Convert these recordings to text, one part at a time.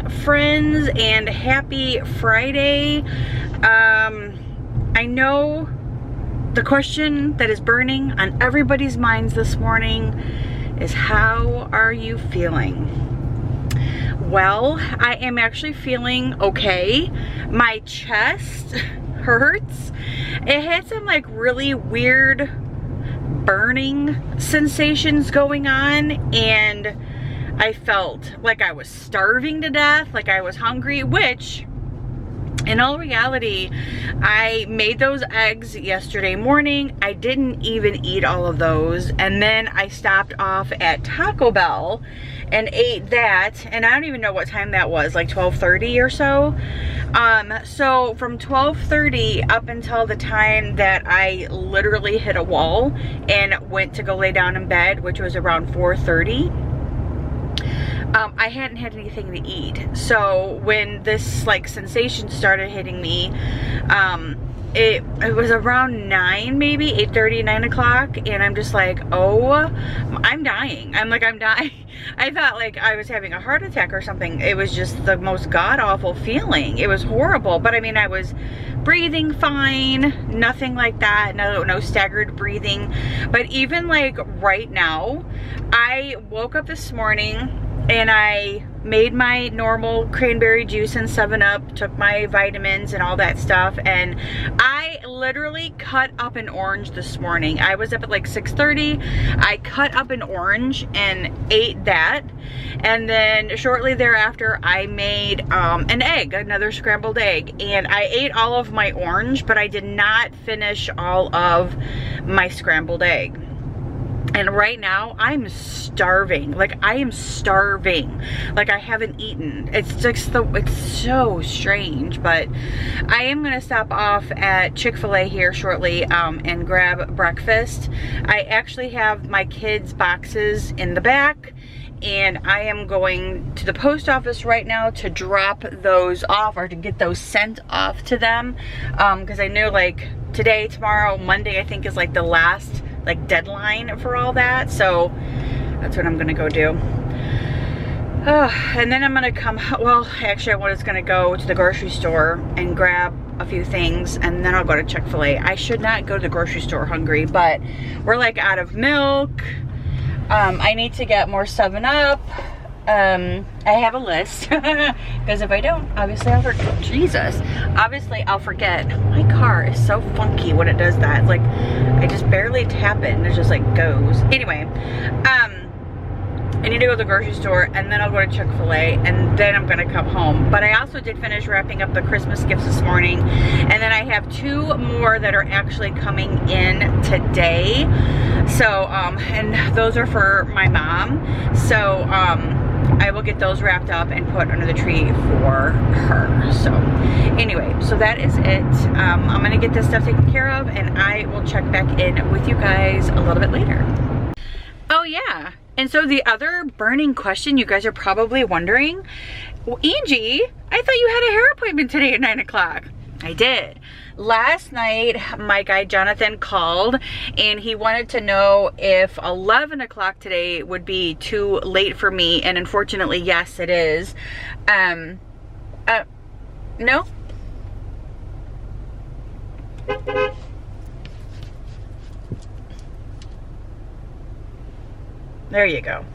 friends, and happy Friday. I know the question that is burning on everybody's minds this morning is, how are you feeling? Well, I am actually feeling okay. My chest hurts. It had some like really weird burning sensations going on, and I felt like I was starving to death, like I was hungry, which in all reality, I made those eggs yesterday morning. I didn't even eat all of those, and then I stopped off at Taco Bell and ate that, and I don't even know what time that was, like 12:30 or so. So from 12:30 up until the time that I literally hit a wall and went to go lay down in bed, which was around 4:30, I hadn't had anything to eat. So when this like sensation started hitting me, it was around 9, maybe 8:30, 9 o'clock, and I'm just like, oh, I'm dying. I'm dying. I thought like I was having a heart attack or something. It was just the most god-awful feeling. It was horrible, but I mean, I was breathing fine, nothing like that, no staggered breathing. But even like right now, I woke up this morning and I made my normal cranberry juice and 7-Up, took my vitamins and all that stuff, and I literally cut up an orange this morning. I was up at like 6:30. I cut up an orange and ate that, and then shortly thereafter I made an egg, another scrambled egg, and I ate all of my orange, but I did not finish all of my scrambled egg. And right now I'm starving. Like I am starving. Like I haven't eaten. It's just it's so strange. But I am gonna stop off at Chick-fil-A here shortly and grab breakfast. I actually have my kids' boxes in the back, and I am going to the post office right now to drop those off, or to get those sent off to them, because I know like today, tomorrow, Monday I think is like the last like deadline for all that. So that's what I'm gonna go do. And then I'm gonna come, well actually I was gonna go to the grocery store and grab a few things, and then I'll go to Chick-fil-A. I should not go to the grocery store hungry, but we're like out of milk. I need to get more 7-Up. I have a list, because if I don't, obviously I'll forget. Jesus, obviously I'll forget. My car is so funky when it does that. It's like I just barely tap it and it just like goes. Anyway, I need to go to the grocery store, and then I'll go to Chick-fil-A, and then I'm gonna come home. But I also did finish wrapping up the Christmas gifts this morning, and then I have 2 more that are actually coming in today. So, and those are for my mom. So, I will get those wrapped up and put under the tree for her. So anyway, so that is it. I'm gonna get this stuff taken care of, and I will check back in with you guys a little bit later. Oh yeah, and so the other burning question you guys are probably wondering, well, Angie, I thought you had a hair appointment today at 9 o'clock. I did. Last night, my guy Jonathan called, and he wanted to know if 11 o'clock today would be too late for me, and unfortunately, yes, it is. No? There you go.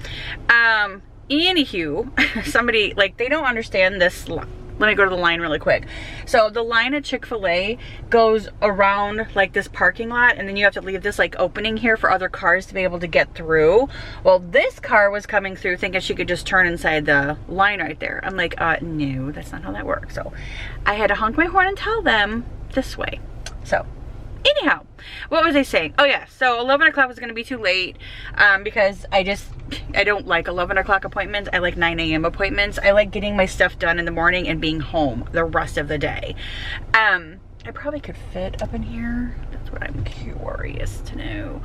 Anywho, somebody, like, they don't understand this. Let me go to the line really quick. So the line at Chick-fil-A goes around like this parking lot, and then you have to leave this like opening here for other cars to be able to get through. Well, this car was coming through thinking she could just turn inside the line right there. I'm like, no, that's not how that works. So I had to honk my horn and tell them this way. So anyhow, what was I saying? Oh yeah, so 11 o'clock was gonna be too late because I don't like 11 o'clock appointments. I like 9 a.m. appointments. I like getting my stuff done in the morning and being home the rest of the day. I probably could fit up in here. That's what I'm curious to know.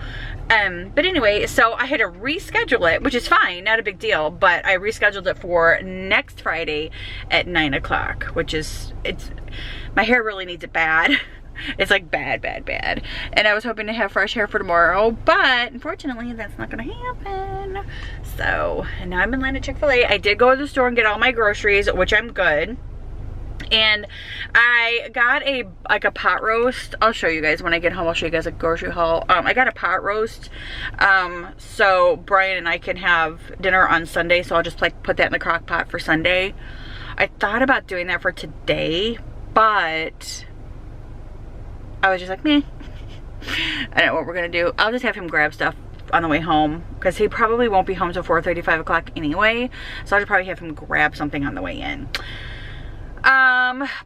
But anyway, so I had to reschedule it, which is fine, not a big deal, but I rescheduled it for next Friday at 9 o'clock, which is, my hair really needs it bad. It's like bad, bad, bad. And I was hoping to have fresh hair for tomorrow, but unfortunately that's not gonna happen. So, and now I'm in line at Chick-fil-A. I did go to the store and get all my groceries, which I'm good. And I got a pot roast. I'll show you guys when I get home. I'll show you guys a grocery haul. I got a pot roast so Brian and I can have dinner on Sunday. So I'll just like put that in the crock pot for Sunday. I thought about doing that for today, but I was just like, meh. I don't know what we're gonna do. I'll just have him grab stuff on the way home because he probably won't be home till 4:30, 5 o'clock anyway. So I'll just probably have him grab something on the way in.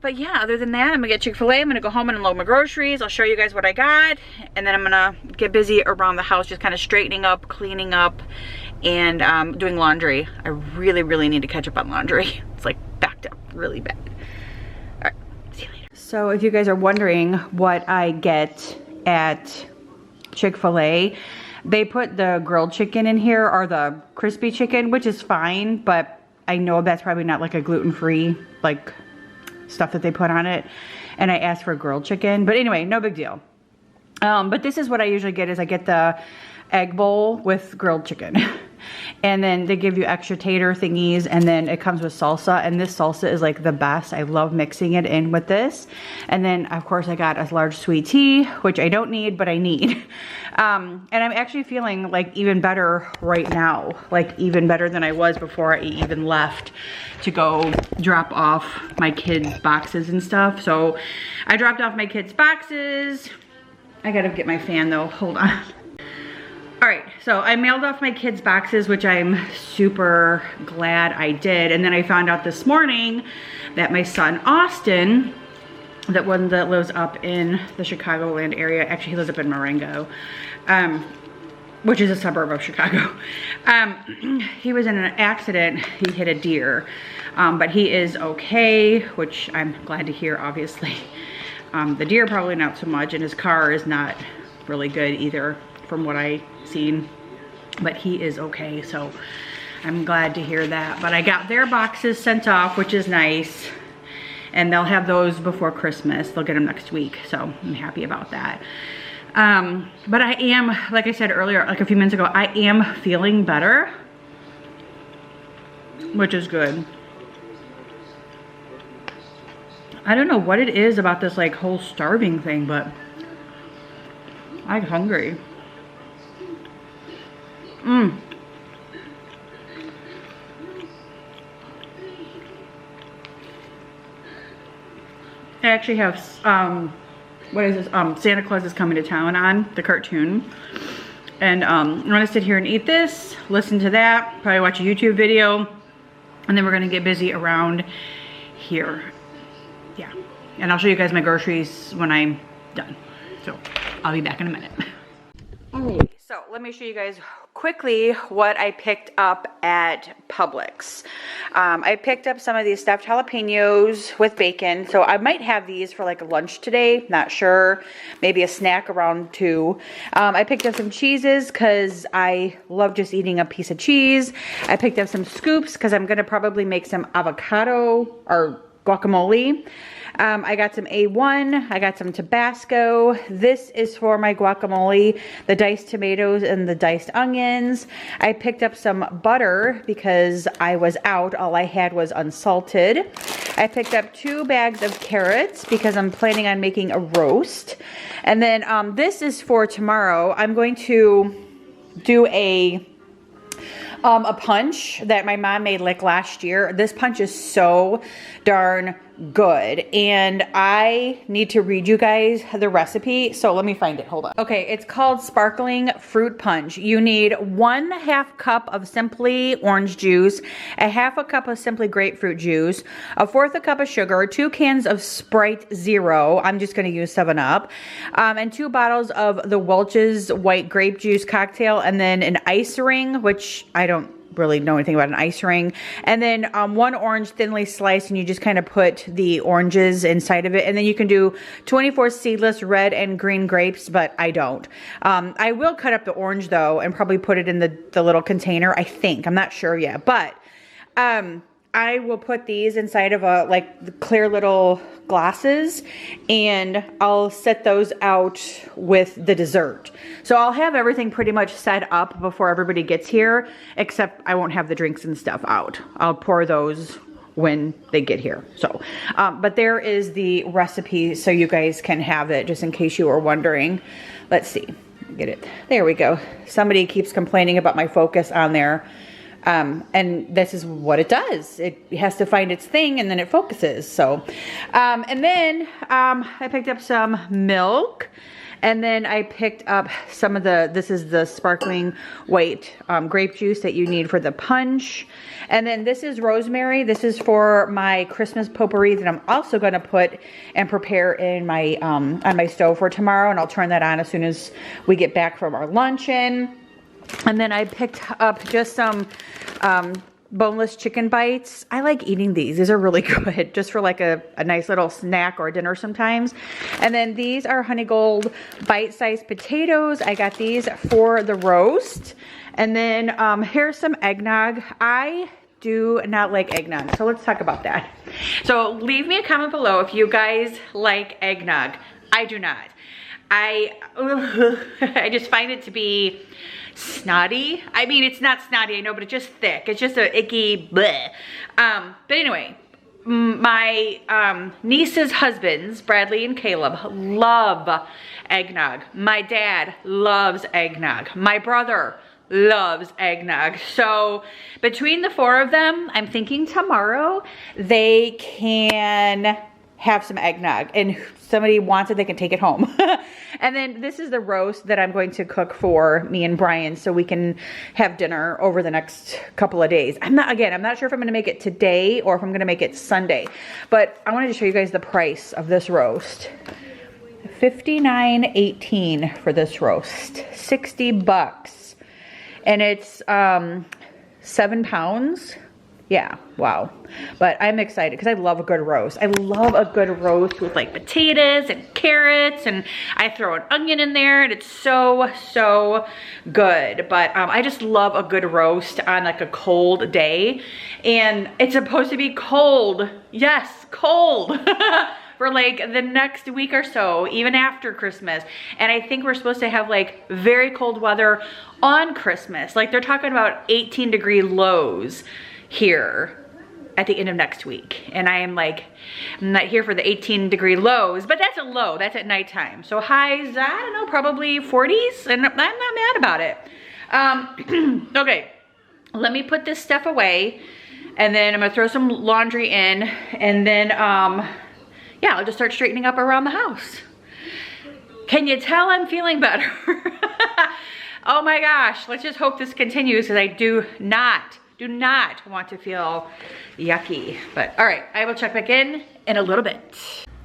But yeah, other than that, I'm gonna get Chick-fil-A. I'm gonna go home and unload my groceries. I'll show you guys what I got. And then I'm gonna get busy around the house, just kind of straightening up, cleaning up, and doing laundry. I really, really need to catch up on laundry. It's like backed up really bad. All right, see you later. So if you guys are wondering what I get at Chick-fil-A, they put the grilled chicken in here, or the crispy chicken, which is fine, but I know that's probably not like a gluten-free like stuff that they put on it. And I asked for grilled chicken, but anyway, no big deal. But this is what I usually get is I get the egg bowl with grilled chicken. And then they give you extra tater thingies, and then it comes with salsa, and this salsa is like the best. I love mixing it in with this. And then of course I got a large sweet tea, which I don't need, but I need. And I'm actually feeling like even better right now, like even better than I was before I even left to go drop off my kids' boxes and stuff. So I dropped off my kids' boxes. I gotta get my fan though, hold on. All right, so I mailed off my kids' boxes, which I'm super glad I did. And then I found out this morning that my son, Austin, that one that lives up in the Chicagoland area, actually he lives up in Marengo, which is a suburb of Chicago. He was in an accident, he hit a deer, but he is okay, which I'm glad to hear, obviously. The deer probably not so much, and his car is not really good either, from what I seen, but he is okay, so I'm glad to hear that. But I got their boxes sent off, which is nice, and they'll have those before Christmas. They'll get them next week, so I'm happy about that. But I am, like I said earlier, like a few minutes ago, I am feeling better, which is good. I don't know what it is about this like whole starving thing, but I'm hungry. I actually have, what is this? Santa Claus is Coming to Town on, the cartoon. And I'm gonna sit here and eat this, listen to that, probably watch a YouTube video, and then we're gonna get busy around here. Yeah, and I'll show you guys my groceries when I'm done. So I'll be back in a minute. Alright, so let me show you guys quickly what I picked up at Publix. I picked up some of these stuffed jalapenos with bacon, so I might have these for like lunch today, not sure, maybe a snack around 2. I picked up some cheeses because I love just eating a piece of cheese. I picked up some scoops because I'm gonna probably make some avocado or guacamole. I got some A1, I got some Tabasco. This is for my guacamole, the diced tomatoes and the diced onions. I picked up some butter because I was out, all I had was unsalted. I picked up 2 bags of carrots because I'm planning on making a roast. And then this is for tomorrow. I'm going to do a punch that my mom made like last year. This punch is so darn good, and I need to read you guys the recipe, so let me find it, hold on. Okay, it's called Sparkling Fruit Punch. You need 1/2 cup of Simply orange juice, 1/2 cup of Simply grapefruit juice, 1/4 cup of sugar, 2 cans of Sprite Zero, I'm just gonna use 7-Up, and 2 bottles of the Welch's white grape juice cocktail, and then an ice ring, which I don't really know anything about an ice ring, and then 1 orange thinly sliced, and you just kind of put the oranges inside of it, and then you can do 24 seedless red and green grapes, but I don't. I will cut up the orange though and probably put it in the little container, I think. I'm not sure yet, but I will put these inside of a like clear little glasses, and I'll set those out with the dessert. So I'll have everything pretty much set up before everybody gets here, except I won't have the drinks and stuff out. I'll pour those when they get here. So, but there is the recipe so you guys can have it just in case you were wondering. Let's see, get it. There we go. Somebody keeps complaining about my focus on there. And this is what it does. It has to find its thing and then it focuses. So, and then, I picked up some milk, and then I picked up some of this is the sparkling white, grape juice that you need for the punch. And then this is rosemary. This is for my Christmas potpourri that I'm also going to put and prepare in my, on my stove for tomorrow. And I'll turn that on as soon as we get back from our luncheon. And then I picked up just some boneless chicken bites. I like eating these. These are really good just for like a nice little snack or dinner sometimes. And then these are Honey Gold bite-sized potatoes. I got these for the roast. And then here's some eggnog. I do not like eggnog, so let's talk about that. So leave me a comment below if you guys like eggnog. I do not. I just find it to be snotty. I mean, it's not snotty, I know, but it's just thick. It's just a icky bleh. But anyway, my niece's husbands, Bradley and Caleb, love eggnog. My dad loves eggnog. My brother loves eggnog. So between the four of them, I'm thinking tomorrow they can have some eggnog, and if somebody wants it, they can take it home. And then this is the roast that I'm going to cook for me and Brian so we can have dinner over the next couple of days. I'm not sure if I'm gonna make it today or if I'm gonna make it Sunday, but I wanted to show you guys the price of this roast. $59.18 for this roast, 60 bucks. And it's 7 pounds. Yeah, wow. But I'm excited because I love a good roast. I love a good roast with like potatoes and carrots, and I throw an onion in there, and it's so, so good. But I just love a good roast on like a cold day. And it's supposed to be cold. Yes, cold. For like the next week or so, even after Christmas. And I think we're supposed to have like very cold weather on Christmas. Like they're talking about 18-degree lows here at the end of next week. And I am like, I'm not here for the 18-degree lows, but that's a low, that's at nighttime. So highs, I don't know, probably 40s, and I'm not mad about it. Okay, let me put this stuff away, and then I'm gonna throw some laundry in, and then, yeah, I'll just start straightening up around the house. Can you tell I'm feeling better? Oh my gosh, let's just hope this continues, because I do not want to feel yucky. But all right, I will check back in a little bit.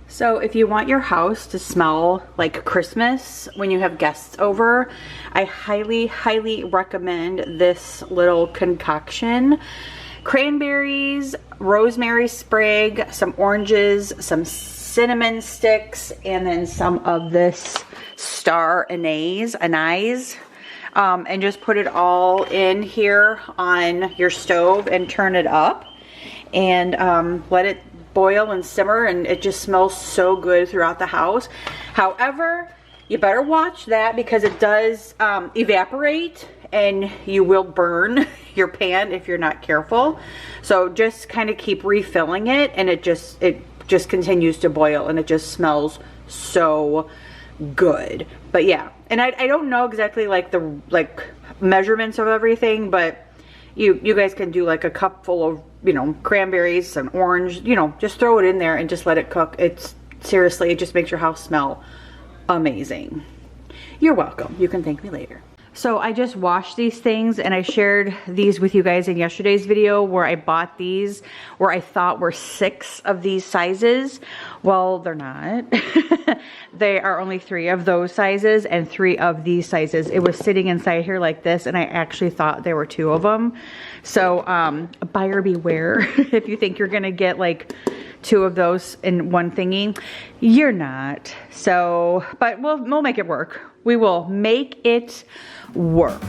So if you want your house to smell like Christmas when you have guests over, I highly, highly recommend this little concoction. Cranberries, rosemary sprig, some oranges, some cinnamon sticks, and then some of this star anise. And just put it all in here on your stove and turn it up, and let it boil and simmer, and it just smells so good throughout the house. However, you better watch that because it does evaporate, and you will burn your pan if you're not careful. So just kind of keep refilling it, and it just continues to boil, and it just smells so good. But yeah, and I don't know exactly like the measurements of everything, but you guys can do like a cup full of, you know, cranberries, some orange, you know, just throw it in there and just let it cook. It's seriously, it just makes your house smell amazing. You're welcome. You can thank me later. So I just washed these things, and I shared these with you guys in yesterday's video where I bought these, where I thought were 6 of these sizes. Well, they're not. They are only 3 of those sizes and 3 of these sizes. It was sitting inside here like this, and I actually thought there were 2 of them. So buyer beware. If you think you're gonna get like 2 of those in one thingy, you're not. So, but we'll make it work. We will make it work.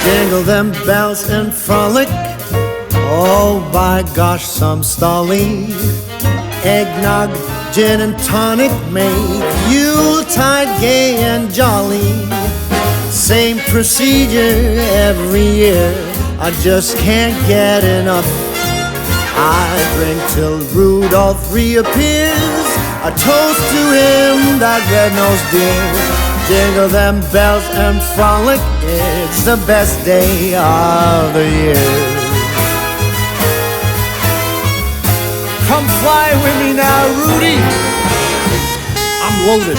Jingle them bells and frolic. Oh, by gosh, some stolly. Eggnog, gin and tonic make Yuletide gay and jolly. Same procedure every year, I just can't get enough. I drink till Rudolph reappears, a toast to him, that red-nosed dear. Jingle them bells and frolic, it's the best day of the year. Come fly with me now, Rudy. I'm loaded.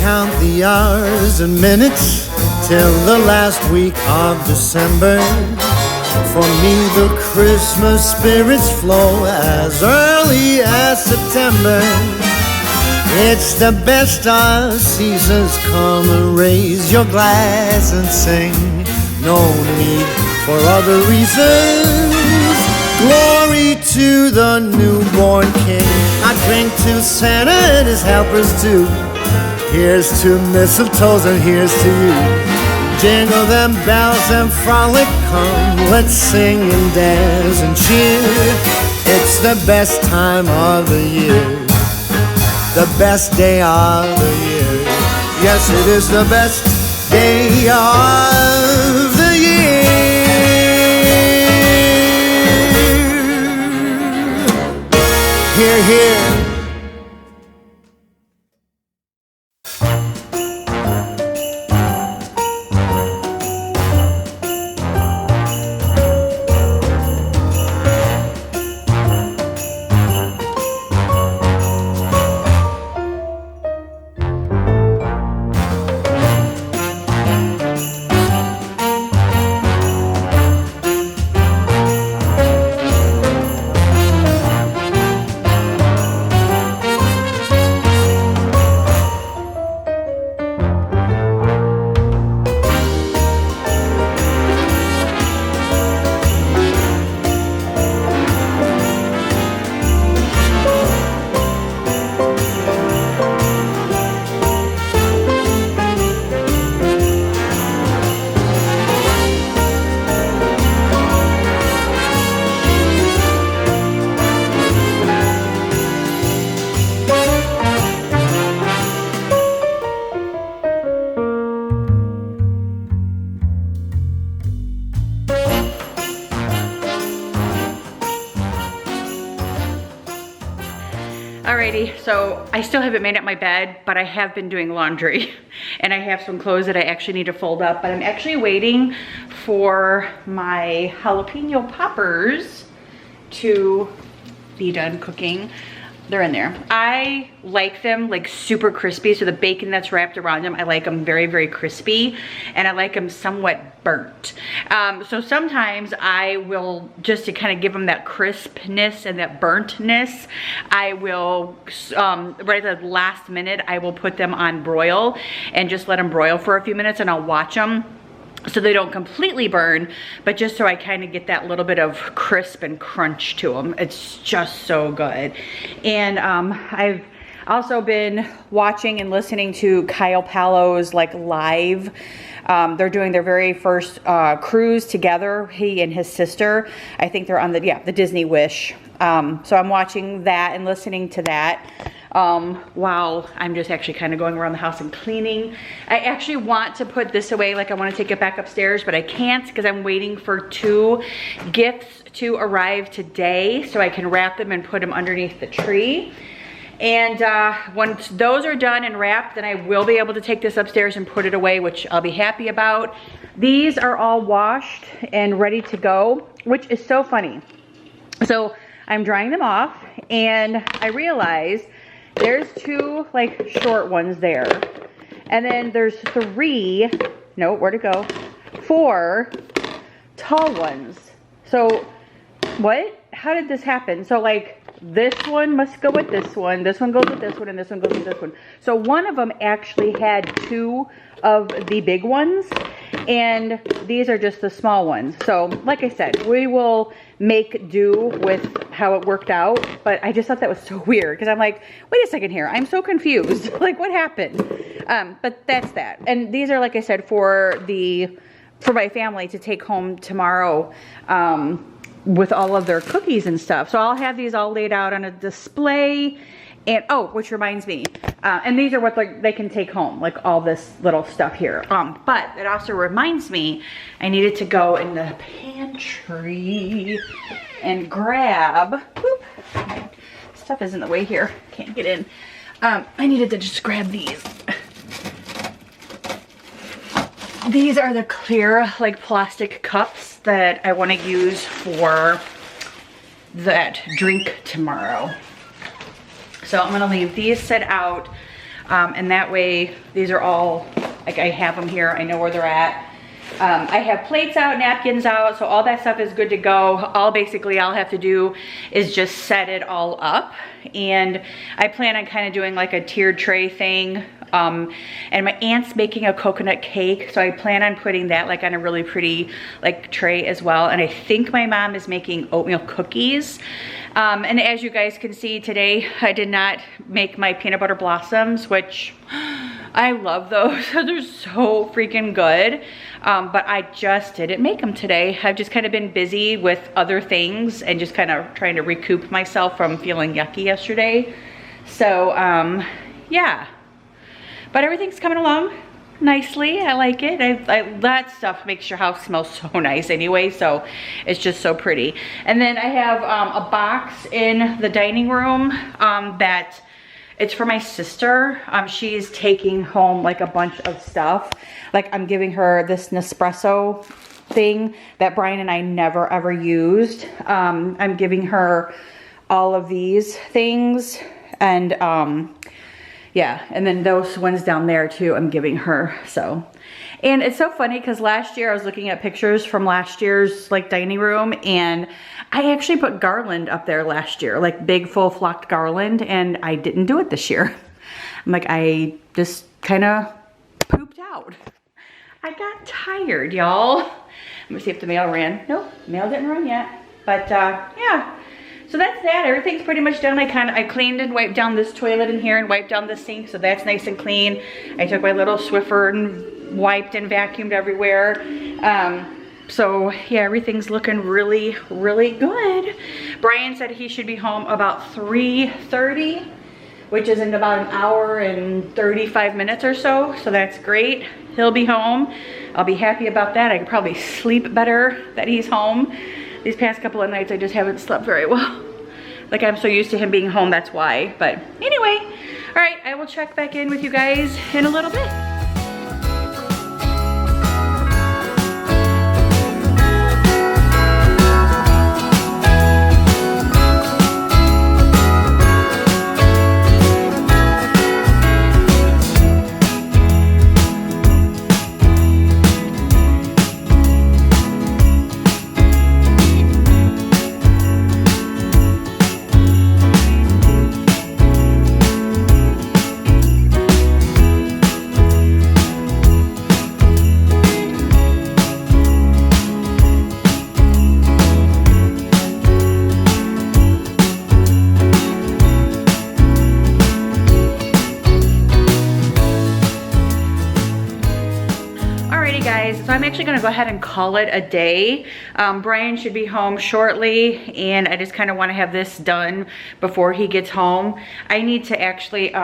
Count the hours and minutes till the last week of December. For me the Christmas spirits flow as early as September. It's the best of seasons, come and raise your glass and sing. No need for other reasons. Glory to the newborn King. I drink to Santa and his helpers too. Here's to mistletoes and here's to you. Jingle them bells and frolic, come, let's sing and dance and cheer. It's the best time of the year, the best day of the year. Yes, it is the best day of the year. Hear, hear. Alrighty, so I still haven't made up my bed, but I have been doing laundry and I have some clothes that I actually need to fold up, but I'm actually waiting for my jalapeno poppers to be done cooking. They're in there. I like them like super crispy, so the bacon that's wrapped around them, I like them very, very crispy, and I like them somewhat burnt. So sometimes I will, just to kind of give them that crispness and that burntness, I will, right at the last minute, I will put them on broil and just let them broil for a few minutes, and I'll watch them so they don't completely burn, but just so I kind of get that little bit of crisp and crunch to them. It's just so good. And I've also been watching and listening to Kyle Palo's like live. They're doing their very first cruise together, he and his sister. I think they're on the Disney Wish. So I'm watching that and listening to that while I'm just actually kind of going around the house and cleaning. I actually want to put this away, like I want to take it back upstairs, but I can't because I'm waiting for 2 gifts to arrive today so I can wrap them and put them underneath the tree. And once those are done and wrapped, then I will be able to take this upstairs and put it away, which I'll be happy about. These are all washed and ready to go, which is so funny. So I'm drying them off and I realize there's 2 like short ones there. And then there's 3, no, where'd it go? 4 tall ones. So what? How did this happen? So like this one must go with this one goes with this one, and this one goes with this one. So one of them actually had 2 of the big ones, and these are just the small ones. So like I said, we will make do with how it worked out, but I just thought that was so weird because I'm like, wait a second here, I'm so confused. Like what happened? But that's that. And these are, like I said, for my family to take home tomorrow, with all of their cookies and stuff. So I'll have these all laid out on a display. And oh, which reminds me, and these are what they can take home, like all this little stuff here. But it also reminds me, I needed to go in the pantry and grab, whoop, stuff is in the way here, can't get in. I needed to just grab these. These are the clear, like plastic cups that I want to use for that drink tomorrow. So I'm gonna leave these set out, and that way these are all, like I have them here, I know where they're at. I have plates out, napkins out, so all that stuff is good to go. All basically I'll have to do is just set it all up, and I plan on kind of doing like a tiered tray thing. And my aunt's making a coconut cake, so I plan on putting that like on a really pretty like tray as well. And I think my mom is making oatmeal cookies. And as you guys can see today, I did not make my peanut butter blossoms, which I love those. They're so freaking good. But I just didn't make them today. I've just kind of been busy with other things and just kind of trying to recoup myself from feeling yucky yesterday. So, yeah. But everything's coming along nicely. I like it. That stuff makes your house smell so nice anyway, so it's just so pretty. And then I have a box in the dining room that it's for my sister. She's taking home like a bunch of stuff. Like I'm giving her this Nespresso thing that Brian and I never ever used. I'm giving her all of these things, and yeah, and then those ones down there too, I'm giving her, so. And it's so funny because last year I was looking at pictures from last year's like dining room, and I actually put garland up there last year, like big full flocked garland, and I didn't do it this year. I'm like, I just kind of pooped out. I got tired, y'all. Let me see if the mail ran. Nope, mail didn't run yet. But yeah. So that's that. Everything's pretty much done. I cleaned and wiped down this toilet in here and wiped down the sink, so that's nice and clean. I took my little Swiffer and wiped and vacuumed everywhere. So yeah, everything's looking really, really good. Brian said he should be home about 3:30, which is in about an hour and 35 minutes or so. So that's great. He'll be home. I'll be happy about that. I can probably sleep better that he's home. These past couple of nights I just haven't slept very well. Like I'm so used to him being home, that's why. But anyway, all right, I will check back in with you guys in a little bit. So I'm actually gonna go ahead and call it a day. Brian should be home shortly, and I just kind of want to have this done before he gets home. I need to actually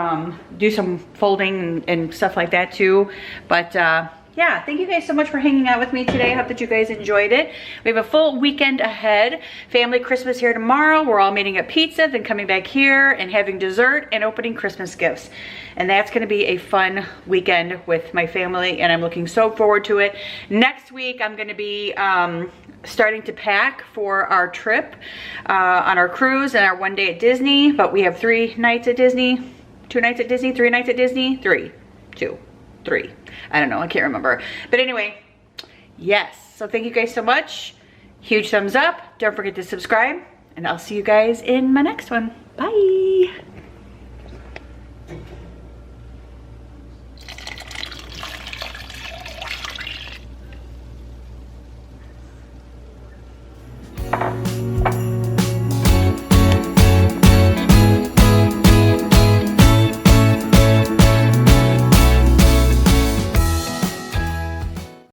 do some folding and stuff like that too. But yeah, thank you guys so much for hanging out with me today. I hope that you guys enjoyed it. We have a full weekend ahead. Family Christmas here tomorrow. We're all meeting at pizza, then coming back here and having dessert and opening Christmas gifts. And that's gonna be a fun weekend with my family, and I'm looking so forward to it. Next week, I'm gonna be starting to pack for our trip on our cruise and our one day at Disney, but we have 3 nights at Disney, 2 nights at Disney, 3 nights at Disney, 3, 2. 3. I don't know, I can't remember. But anyway, yes. So thank you guys so much. Huge thumbs up. Don't forget to subscribe, and I'll see you guys in my next one. Bye.